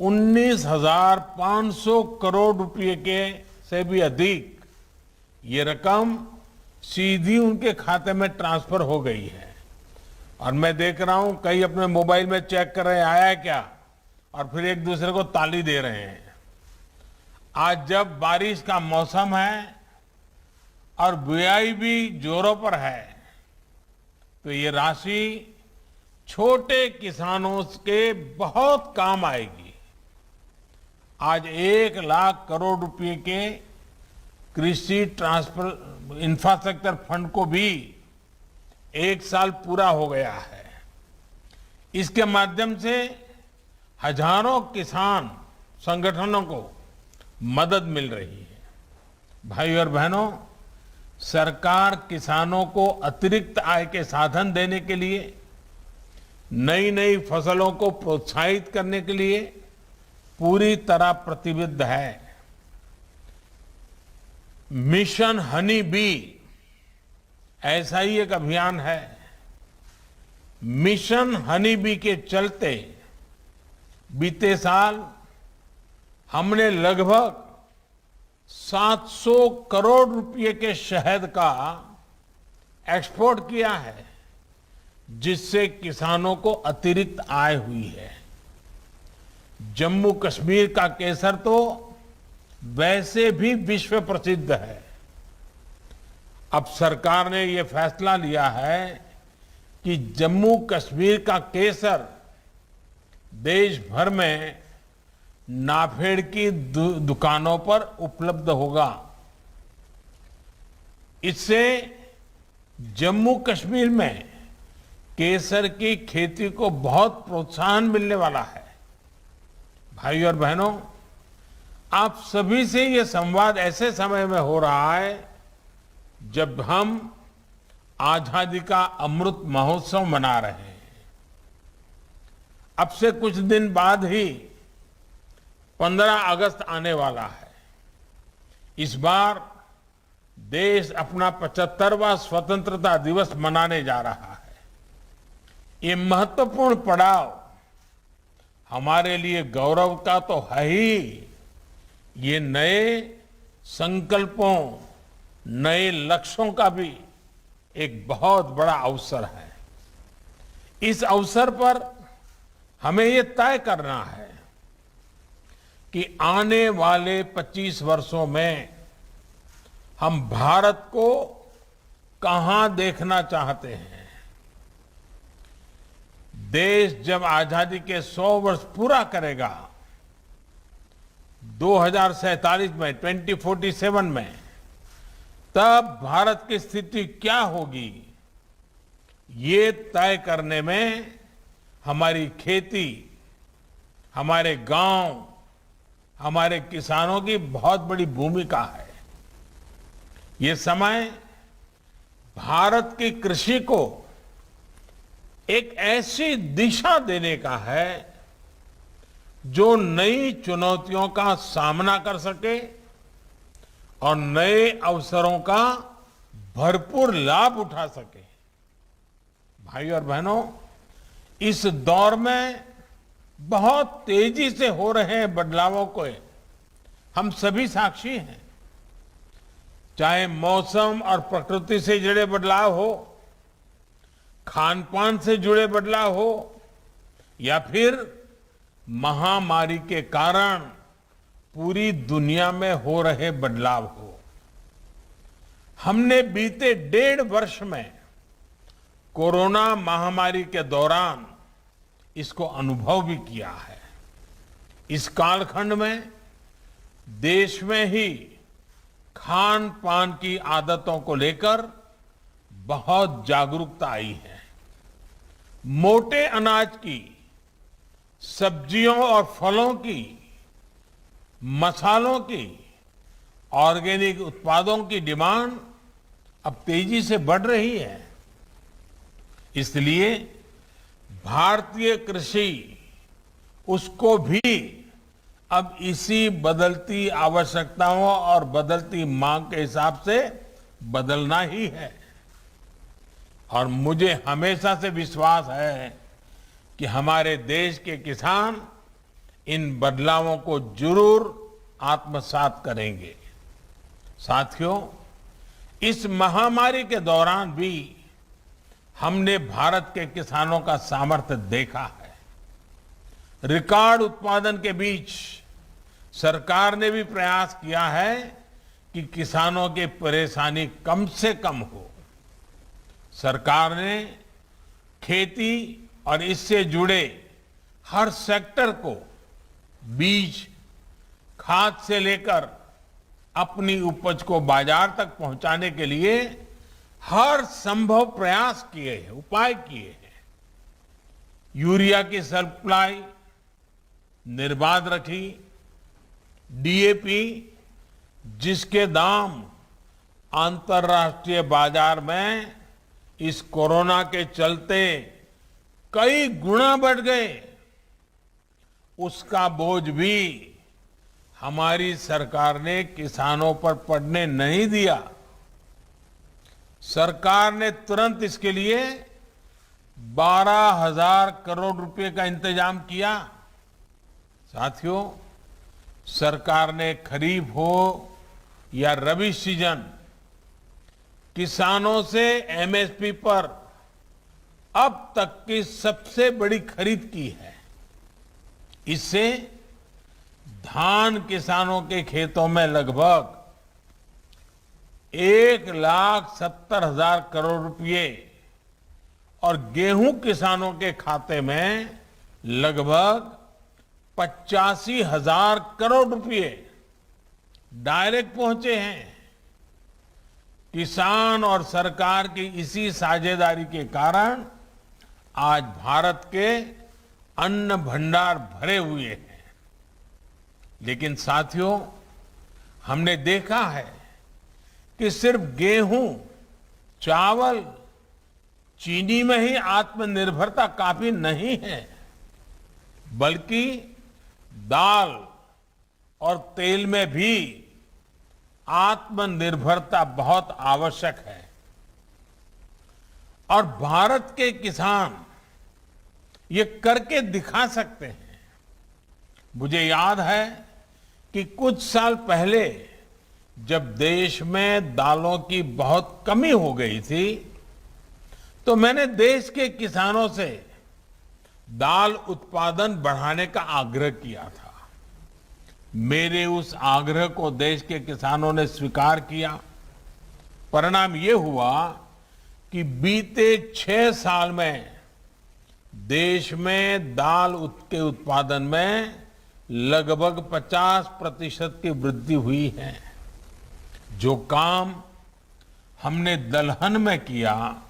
19,500 करोड़ रुपए के से भी अधिक ये रकम सीधी उनके खाते में ट्रांसफर हो गई है। और मैं देख रहा हूं कई अपने मोबाइल में चेक कर रहे हैं आया है क्या, और फिर एक दूसरे को ताली दे रहे हैं। आज जब बारिश का मौसम है और बुआई भी जोरों पर है, तो ये राशि छोटे किसानों के बहुत काम आएगी। आज 1 लाख करोड़ रुपए के कृषि ट्रांसफर इंफ्रास्ट्रक्चर फंड को भी 1 साल पूरा हो गया है। इसके माध्यम से हजारों किसान संगठनों को मदद मिल रही है। भाई और बहनों, सरकार किसानों को अतिरिक्त आय के साधन देने के लिए, नई नई फसलों को प्रोत्साहित करने के लिए पूरी तरह प्रतिबद्ध है। मिशन हनी बी ऐसा ही एक अभियान है। मिशन हनी बी के चलते बीते साल हमने लगभग 700 करोड़ रुपए के शहद का एक्सपोर्ट किया है, जिससे किसानों को अतिरिक्त आय हुई है। जम्मू कश्मीर का केसर तो वैसे भी विश्व प्रसिद्ध है। अब सरकार ने यह फैसला लिया है कि जम्मू कश्मीर का केसर देश भर में नाफेड़ की दुकानों पर उपलब्ध होगा। इससे जम्मू कश्मीर में केसर की खेती को बहुत प्रोत्साहन मिलने वाला है। भाई और बहनों, आप सभी से ये संवाद ऐसे समय में हो रहा है जब हम आजादी का अमृत महोत्सव मना रहे हैं। अब से कुछ दिन बाद ही 15 अगस्त आने वाला है। इस बार देश अपना 75वां स्वतंत्रता दिवस मनाने जा रहा है। ये महत्वपूर्ण पड़ाव हमारे लिए गौरव का तो है ही, ये नए संकल्पों, नए लक्ष्यों का भी एक बहुत बड़ा अवसर है। इस अवसर पर हमें ये तय करना है कि आने वाले 25 वर्षों में हम भारत को कहां देखना चाहते हैं। देश जब आजादी के 100 वर्ष पूरा करेगा, 2047 में, 2047 में, तब भारत की स्थिति क्या होगी, ये तय करने में हमारी खेती, हमारे गांव, हमारे किसानों की बहुत बड़ी भूमिका है। ये समय भारत की कृषि को एक ऐसी दिशा देने का है जो नई चुनौतियों का सामना कर सके और नए अवसरों का भरपूर लाभ उठा सके। भाई और बहनों, इस दौर में बहुत तेजी से हो रहे बदलावों को हम सभी साक्षी हैं। चाहे मौसम और प्रकृति से जुड़े बदलाव हो, खान पान से जुड़े बदलाव हो, या फिर महामारी के कारण पूरी दुनिया में हो रहे बदलाव हो। हमने बीते 1.5 वर्ष में कोरोना महामारी के दौरान इसको अनुभव भी किया है। इस कालखंड में देश में ही खान पान की आदतों को लेकर बहुत जागरूकता आई है। मोटे अनाज की, सब्जियों और फलों की, मसालों की, ऑर्गेनिक उत्पादों की डिमांड अब तेजी से बढ़ रही है। इसलिए भारतीय कृषि, उसको भी अब इसी बदलती आवश्यकताओं और बदलती मांग के हिसाब से बदलना ही है। और मुझे हमेशा से विश्वास है कि हमारे देश के किसान इन बदलावों को जरूर आत्मसात करेंगे। साथियों, इस महामारी के दौरान भी हमने भारत के किसानों का सामर्थ्य देखा है। रिकॉर्ड उत्पादन के बीच सरकार ने भी प्रयास किया है कि किसानों की परेशानी कम से कम हो। सरकार ने खेती और इससे जुड़े हर सेक्टर को बीज, खाद से लेकर अपनी उपज को बाजार तक पहुंचाने के लिए हर संभव प्रयास किए हैं, उपाय किए हैं। यूरिया की सप्लाई निर्बाध रखी, डीएपी जिसके दाम अंतर्राष्ट्रीय बाजार में इस कोरोना के चलते कई गुना बढ़ गए, उसका बोझ भी हमारी सरकार ने किसानों पर पड़ने नहीं दिया। सरकार ने तुरंत इसके लिए 12,000 करोड़ रुपए का इंतजाम किया। साथियों, सरकार ने खरीफ हो या रबी सीजन, किसानों से एमएसपी पर अब तक की सबसे बड़ी खरीद की है। इससे धान किसानों के खेतों में लगभग 1,70,000 करोड़ रुपए और गेहूं किसानों के खाते में लगभग 85,000 करोड़ रुपए डायरेक्ट पहुंचे हैं। किसान और सरकार की इसी साझेदारी के कारण आज भारत के अन्न भंडार भरे हुए हैं। लेकिन साथियों, हमने देखा है कि सिर्फ गेहूं, चावल, चीनी में ही आत्मनिर्भरता काफी नहीं है, बल्कि दाल और तेल में भी आत्मनिर्भरता बहुत आवश्यक है। और भारत के किसान ये करके दिखा सकते हैं। मुझे याद है कि कुछ साल पहले जब देश में दालों की बहुत कमी हो गई थी, तो मैंने देश के किसानों से दाल उत्पादन बढ़ाने का आग्रह किया था। मेरे उस आग्रह को देश के किसानों ने स्वीकार किया। परिणाम ये हुआ कि बीते 6 साल में देश में दाल के उत्पादन में लगभग 50% की वृद्धि हुई है। जो काम हमने दलहन में किया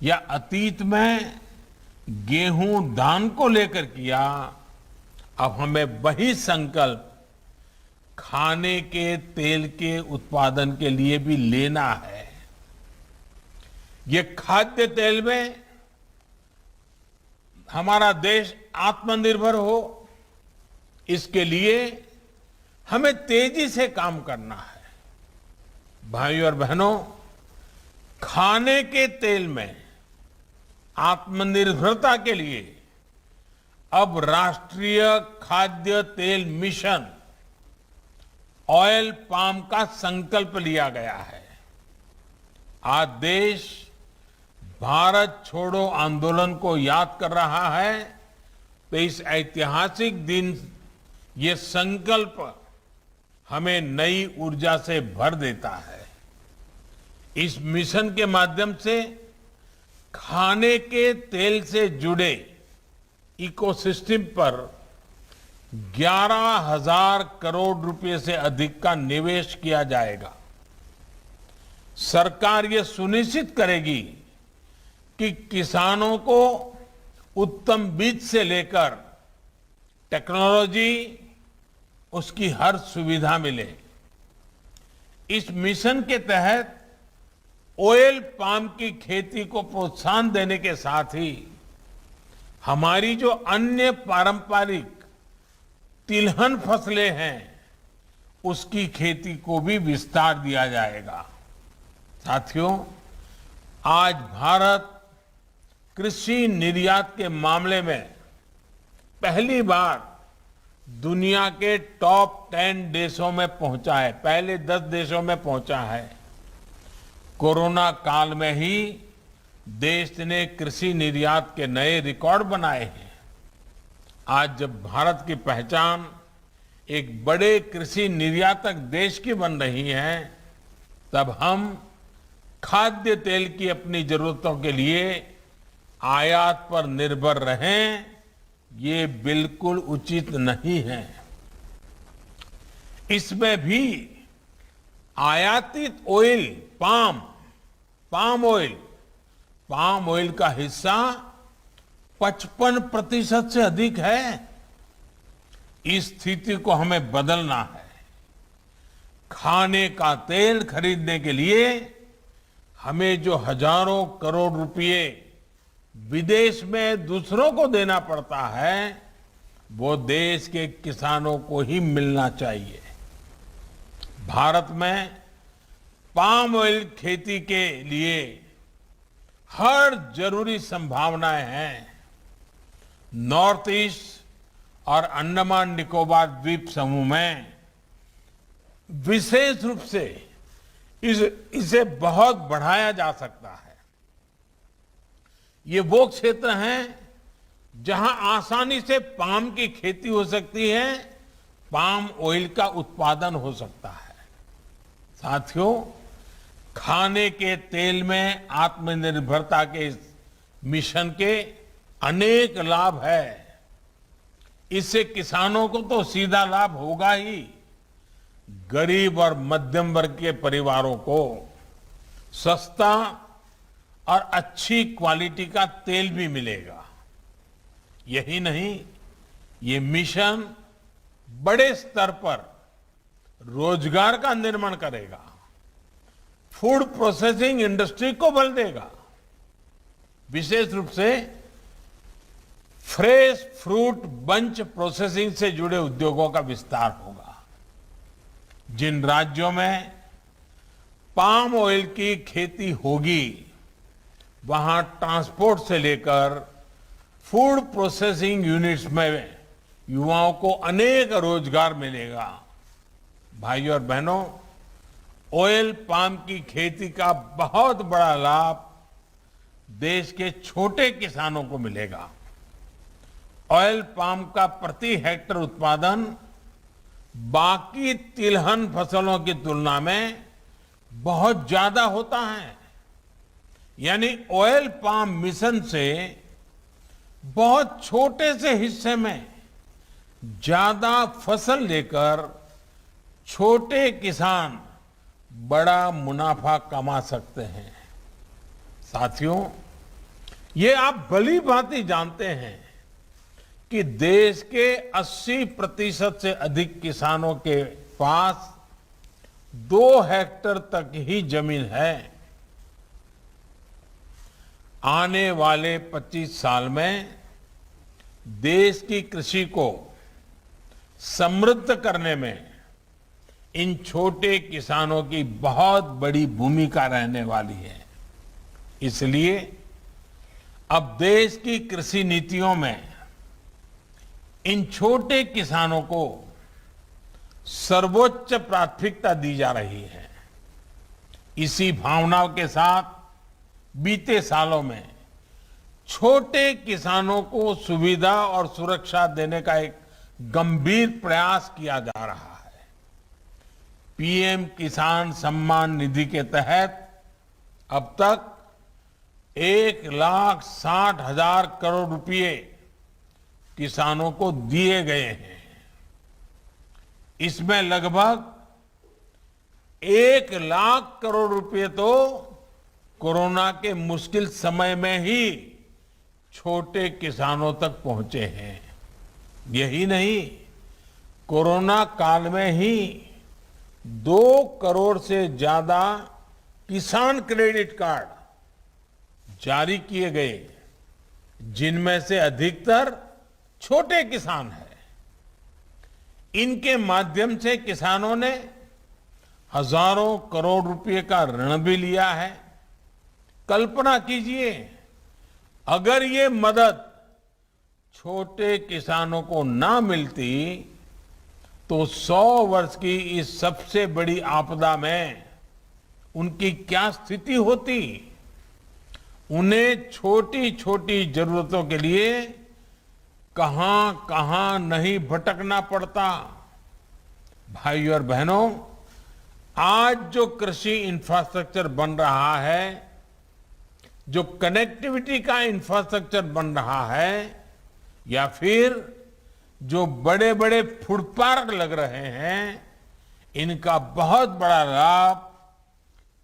या अतीत में गेहूं, धान को लेकर किया, अब हमें वही संकल्प खाने के तेल के उत्पादन के लिए भी लेना है। ये खाद्य तेल में हमारा देश आत्मनिर्भर हो, इसके लिए हमें तेजी से काम करना है। भाइयों और बहनों, खाने के तेल में आत्मनिर्भरता के लिए अब राष्ट्रीय खाद्य तेल मिशन ऑयल पाम का संकल्प लिया गया है। आज देश भारत छोड़ो आंदोलन को याद कर रहा है, तो इस ऐतिहासिक दिन ये संकल्प हमें नई ऊर्जा से भर देता है। इस मिशन के माध्यम से खाने के तेल से जुड़े इकोसिस्टम पर 11,000 करोड़ रुपए से अधिक का निवेश किया जाएगा। सरकार ये सुनिश्चित करेगी कि किसानों को उत्तम बीज से लेकर टेक्नोलॉजी, उसकी हर सुविधा मिले। इस मिशन के तहत ऑयल पाम की खेती को प्रोत्साहन देने के साथ ही हमारी जो अन्य पारंपरिक तिलहन फसलें हैं, उसकी खेती को भी विस्तार दिया जाएगा। साथियों, आज भारत कृषि निर्यात के मामले में पहली बार दुनिया के टॉप 10 देशों में पहुंचा है, पहले 10 देशों में पहुंचा है। कोरोना काल में ही देश ने कृषि निर्यात के नए रिकॉर्ड बनाए हैं। आज जब भारत की पहचान एक बड़े कृषि निर्यातक देश की बन रही है, तब हम खाद्य तेल की अपनी जरूरतों के लिए आयात पर निर्भर रहें, ये बिल्कुल उचित नहीं है। इसमें भी आयातित ऑयल, पाम ऑयल का हिस्सा 55% से अधिक है। इस स्थिति को हमें बदलना है। खाने का तेल खरीदने के लिए हमें जो हजारों करोड़ रुपए विदेश में दूसरों को देना पड़ता है, वो देश के किसानों को ही मिलना चाहिए। भारत में पाम ऑयल खेती के लिए हर जरूरी संभावनाएं हैं। नॉर्थ ईस्ट और अंडमान निकोबार द्वीप समूह में विशेष रूप से इसे बहुत बढ़ाया जा सकता है। ये वो क्षेत्र हैं जहां आसानी से पाम की खेती हो सकती है, पाम ऑयल का उत्पादन हो सकता है। साथियों, खाने के तेल में आत्मनिर्भरता के इस मिशन के अनेक लाभ है। इससे किसानों को तो सीधा लाभ होगा ही, गरीब और मध्यम वर्ग के परिवारों को सस्ता और अच्छी क्वालिटी का तेल भी मिलेगा। यही नहीं, ये मिशन बड़े स्तर पर रोजगार का निर्माण करेगा, फूड प्रोसेसिंग इंडस्ट्री को बल देगा। विशेष रूप से फ्रेश फ्रूट बंच प्रोसेसिंग से जुड़े उद्योगों का विस्तार होगा। जिन राज्यों में पाम ऑयल की खेती होगी, वहां ट्रांसपोर्ट से लेकर फूड प्रोसेसिंग यूनिट्स में युवाओं को अनेक रोजगार मिलेगा। भाइयों और बहनों, ऑयल पाम की खेती का बहुत बड़ा लाभ देश के छोटे किसानों को मिलेगा। ऑयल पाम का प्रति हेक्टेयर उत्पादन बाकी तिलहन फसलों की तुलना में बहुत ज्यादा होता है। यानी ऑयल पाम मिशन से बहुत छोटे से हिस्से में ज्यादा फसल लेकर छोटे किसान बड़ा मुनाफा कमा सकते हैं। साथियों, ये आप भली भांति जानते हैं कि देश के 80% से अधिक किसानों के पास 2 हेक्टेयर तक ही जमीन है। आने वाले 25 साल में देश की कृषि को समृद्ध करने में इन छोटे किसानों की बहुत बड़ी भूमिका रहने वाली है। इसलिए अब देश की कृषि नीतियों में इन छोटे किसानों को सर्वोच्च प्राथमिकता दी जा रही है। इसी भावनाओं के साथ बीते सालों में छोटे किसानों को सुविधा और सुरक्षा देने का एक गंभीर प्रयास किया जा रहा है। पीएम किसान सम्मान निधि के तहत अब तक 1,60,000 करोड़ रुपए किसानों को दिए गए हैं। इसमें लगभग 1 लाख करोड़ रुपए तो कोरोना के मुश्किल समय में ही छोटे किसानों तक पहुंचे हैं। यही नहीं, कोरोना काल में ही 2 करोड़ से ज्यादा किसान क्रेडिट कार्ड जारी किए गए, जिनमें से अधिकतर छोटे किसान हैं। इनके माध्यम से किसानों ने हजारों करोड़ रुपए का ऋण भी लिया है। कल्पना कीजिए, अगर ये मदद छोटे किसानों को ना मिलती तो 100 वर्ष की इस सबसे बड़ी आपदा में उनकी क्या स्थिति होती। उन्हें छोटी छोटी जरूरतों के लिए कहां कहां नहीं भटकना पड़ता। भाइयों और बहनों, आज जो कृषि इंफ्रास्ट्रक्चर बन रहा है, जो कनेक्टिविटी का इंफ्रास्ट्रक्चर बन रहा है, या फिर जो बड़े बड़े फूड पार्क लग रहे हैं, इनका बहुत बड़ा लाभ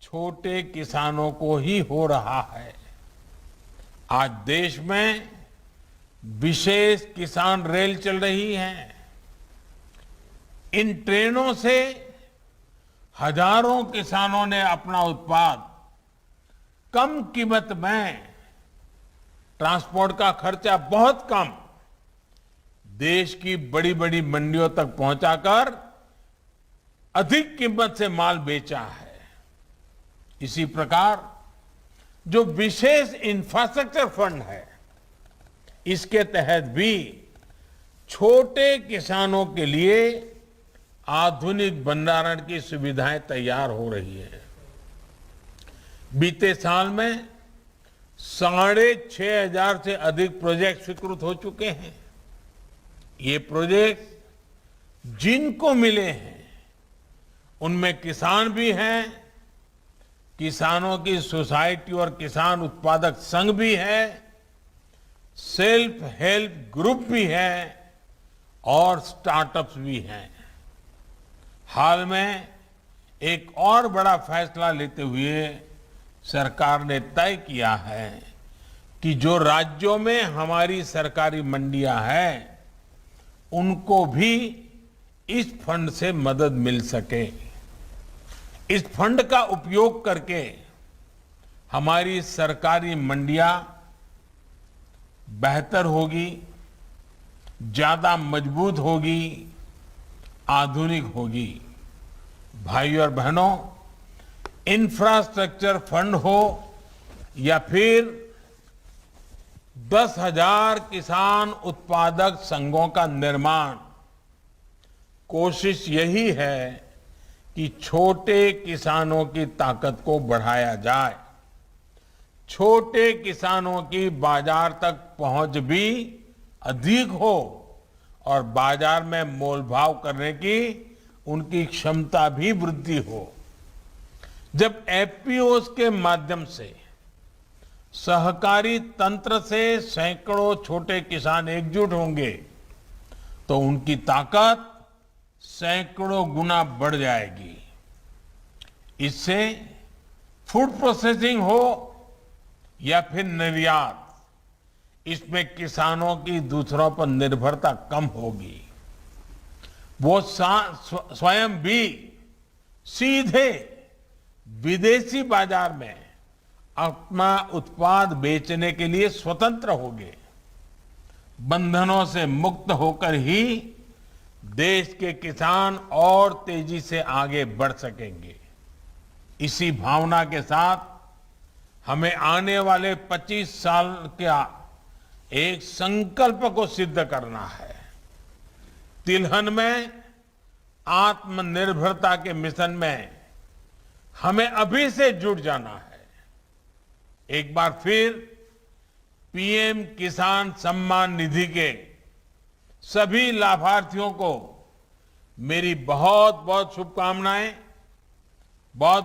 छोटे किसानों को ही हो रहा है। आज देश में विशेष किसान रेल चल रही है। इन ट्रेनों से हजारों किसानों ने अपना उत्पाद कम कीमत में, ट्रांसपोर्ट का खर्चा बहुत कम, देश की बड़ी बड़ी मंडियों तक पहुंचाकर अधिक कीमत से माल बेचा है। इसी प्रकार जो विशेष इंफ्रास्ट्रक्चर फंड है, इसके तहत भी छोटे किसानों के लिए आधुनिक भंडारण की सुविधाएं तैयार हो रही है। बीते साल में 6,500 से अधिक प्रोजेक्ट स्वीकृत हो चुके हैं। ये प्रोजेक्ट जिनको मिले हैं, उनमें किसान भी हैं, किसानों की सोसाइटी और किसान उत्पादक संघ भी है, सेल्फ हेल्प ग्रुप भी है और स्टार्टअप्स भी हैं। हाल में एक और बड़ा फैसला लेते हुए सरकार ने तय किया है कि जो राज्यों में हमारी सरकारी मंडियां हैं, उनको भी इस फंड से मदद मिल सके। इस फंड का उपयोग करके हमारी सरकारी मंडियां बेहतर होगी, ज्यादा मजबूत होगी, आधुनिक होगी। भाइयों और बहनों, इंफ्रास्ट्रक्चर फंड हो या फिर 10,000 किसान उत्पादक संघों का निर्माण, कोशिश यही है कि छोटे किसानों की ताकत को बढ़ाया जाए, छोटे किसानों की बाजार तक पहुंच भी अधिक हो और बाजार में मोलभाव करने की उनकी क्षमता भी वृद्धि हो। जब एफपीओस के माध्यम से सहकारी तंत्र से सैकड़ों छोटे किसान एकजुट होंगे, तो उनकी ताकत सैकड़ों गुना बढ़ जाएगी। इससे फूड प्रोसेसिंग हो या फिर निर्यात, इसमें किसानों की दूसरों पर निर्भरता कम होगी। वो स्वयं भी सीधे विदेशी बाजार में अपना उत्पाद बेचने के लिए स्वतंत्र होंगे। बंधनों से मुक्त होकर ही देश के किसान और तेजी से आगे बढ़ सकेंगे। इसी भावना के साथ हमें आने वाले 25 साल का एक संकल्प को सिद्ध करना है। तिलहन में आत्मनिर्भरता के मिशन में हमें अभी से जुट जाना है। एक बार फिर पीएम किसान सम्मान निधि के सभी लाभार्थियों को मेरी बहुत बहुत शुभकामनाएं। बहुत